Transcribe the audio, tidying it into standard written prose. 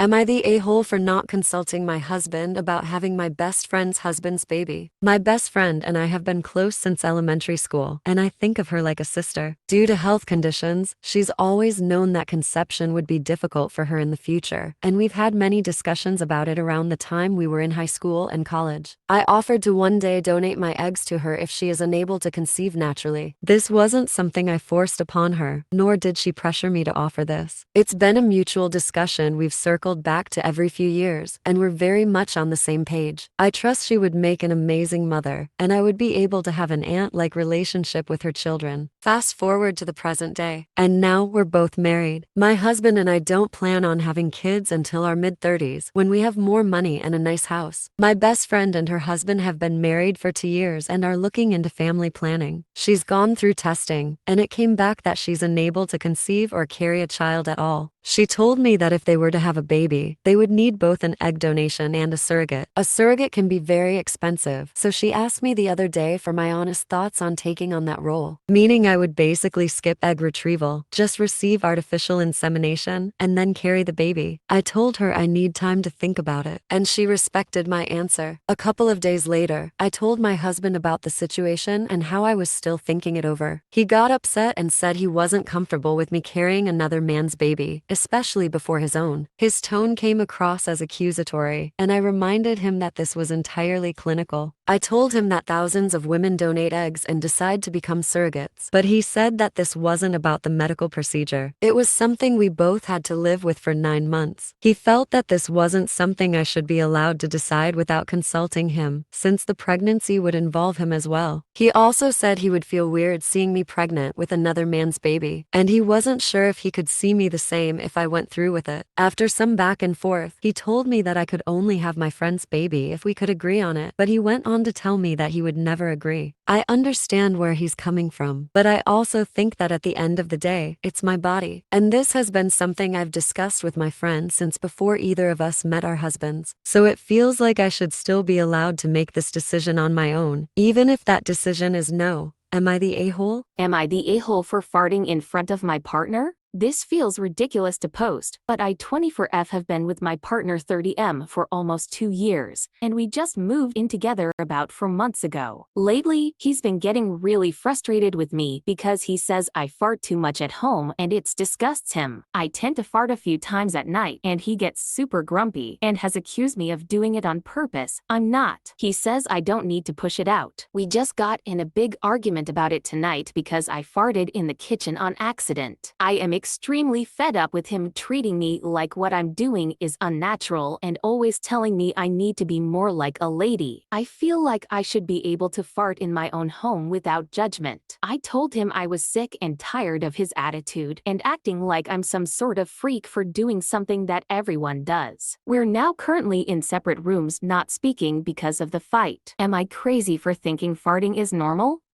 Am I the a-hole for not consulting my husband about having my best friend's husband's baby? My best friend and I have been close since elementary school, and I think of her like a sister. Due to health conditions, she's always known that conception would be difficult for her in the future, and we've had many discussions about it around the time we were in high school and college. I offered to one day donate my eggs to her if she is unable to conceive naturally. This wasn't something I forced upon her, nor did she pressure me to offer this. It's been a mutual discussion we've circled back to every few years, and we're very much on the same page. I trust she would make an amazing mother, and I would be able to have an aunt-like relationship with her children. Fast forward to the present day, and now we're both married. My husband and I don't plan on having kids until our mid-30s, when we have more money and a nice house. My best friend and her husband have been married for 2 years and are looking into family planning. She's gone through testing, and it came back that she's unable to conceive or carry a child at all. She told me that if they were to have a baby, they would need both an egg donation and a surrogate. A surrogate can be very expensive, so she asked me the other day for my honest thoughts on taking on that role. Meaning I would basically skip egg retrieval, just receive artificial insemination, and then carry the baby. I told her I need time to think about it, and she respected my answer. A couple of days later, I told my husband about the situation and how I was still thinking it over. He got upset and said he wasn't comfortable with me carrying another man's baby, especially before his own. His tone came across as accusatory, and I reminded him that this was entirely clinical. I told him that thousands of women donate eggs and decide to become surrogates, but he said that this wasn't about the medical procedure. It was something we both had to live with for 9 months. He felt that this wasn't something I should be allowed to decide without consulting him, since the pregnancy would involve him as well. He also said he would feel weird seeing me pregnant with another man's baby, and he wasn't sure if he could see me the same if I went through with it. After some back and forth, he told me that I could only have my friend's baby if we could agree on it, but he went on to tell me that he would never agree. I understand where he's coming from, but I also think that at the end of the day, it's my body. And this has been something I've discussed with my friend since before either of us met our husbands. So it feels like I should still be allowed to make this decision on my own, even if that decision is no. Am I the a-hole? Am I the a-hole for farting in front of my partner? This feels ridiculous to post, but I 24F have been with my partner 30M for almost 2 years, and we just moved in together about 4 months ago. Lately, he's been getting really frustrated with me because he says I fart too much at home and it disgusts him. I tend to fart a few times at night and he gets super grumpy and has accused me of doing it on purpose. I'm not. He says I don't need to push it out. We just got in a big argument about it tonight because I farted in the kitchen on accident. I am extremely fed up with him treating me like what I'm doing is unnatural and always telling me I need to be more like a lady. I feel like I should be able to fart in my own home without judgment. I told him I was sick and tired of his attitude and acting like I'm some sort of freak for doing something that everyone does. We're now currently in separate rooms not speaking because of the fight. Am I crazy for thinking farting is normal?